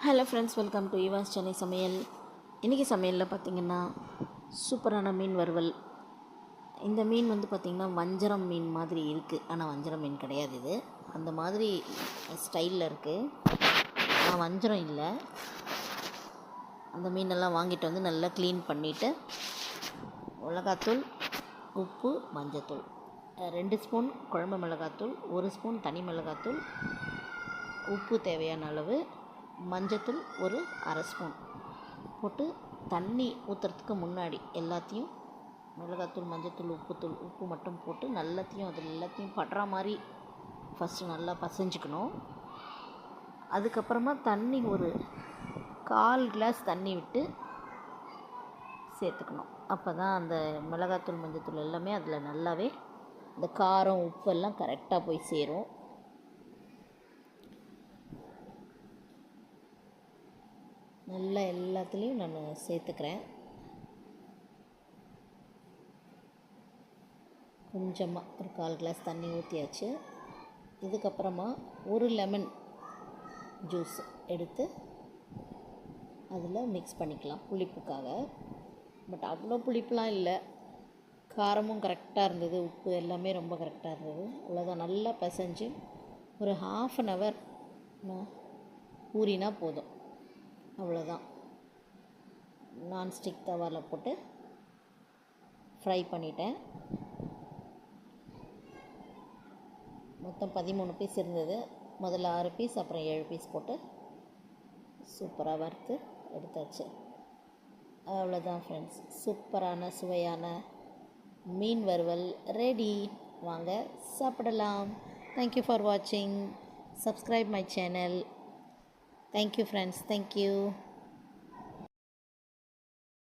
Hello friends, welcome to ஈவாஸ் சென்னை சமையல். இன்றைக்கி சமையலில் பார்த்திங்கன்னா சூப்பரான மீன் வறுவல். இந்த மீன் பார்த்திங்கன்னா வஞ்சரம் மீன் மாதிரி இருக்குது, ஆனால் வஞ்சரம் மீன் கிடையாது. இது அந்த மாதிரி ஸ்டைலில் இருக்குது, ஆனால் வஞ்சரம் இல்லை. அந்த மீனெல்லாம் வாங்கிட்டு நல்லா க்ளீன் பண்ணிவிட்டு மிளகாத்தூள், உப்பு, மஞ்சத்தூள், 2 ஸ்பூன் குழம்பு மிளகாத்தூள், 1 ஸ்பூன் தனி மிளகாத்தூள், உப்பு தேவையான அளவு, மஞ்சத்தூள் ஒரு 1/2 ஸ்பூன் போட்டு தண்ணி ஊற்றுறதுக்கு முன்னாடி எல்லாத்தையும் மிளகாத்தூள், மஞ்சத்தூள், உப்பு மட்டும் போட்டு எல்லாத்தையும் படுற மாதிரி ஃபஸ்ட்டு நல்லா பசைஞ்சிக்கணும். அதுக்கப்புறமா தண்ணி ஒரு 1/4 கிளாஸ் தண்ணி விட்டு சேர்த்துக்கணும். அப்போ தான் அந்த மிளகாத்தூள், மஞ்சத்தூள் எல்லாமே அதில் நல்லாவே இந்த காரம், உப்பெல்லாம் கரெக்டாக போய் சேரும். நல்லா எல்லாத்துலேயும் நான் சேர்த்துக்கிறேன். கொஞ்சமாக ஒரு 1/4 கிளாஸ் தண்ணி ஊற்றியாச்சு. இதுக்கப்புறமா ஒரு லெமன் ஜூஸ் எடுத்து அதில் மிக்ஸ் பண்ணிக்கலாம் புளிப்புக்காக. பட் அவ்வளோ புளிப்புலாம் இல்லை, காரமும் கரெக்டாக இருந்தது, உப்பு எல்லாமே ரொம்ப கரெக்டாக இருந்தது. அவ்வளோதான், நல்லா பிசைஞ்சு ஒரு 1/2 hour ஊறினா போதும். அவ்வளோதான். நான்ஸ்டிக் தவாவில் போட்டு ஃப்ரை பண்ணிட்டேன். மொத்தம் 13 பீஸ் இருந்தது. முதல்ல 6 பீஸ், அப்புறம் 7 பீஸ் போட்டு சூப்பராக வறுத்து எடுத்தாச்சு. அவ்வளோதான் ஃப்ரெண்ட்ஸ், சூப்பரான சுவையான மீன் வறுவல் ரெடி. வாங்க சாப்பிடலாம். தேங்க்யூ ஃபார் வாட்சிங். Subscribe my channel. Thank you friends, thank you.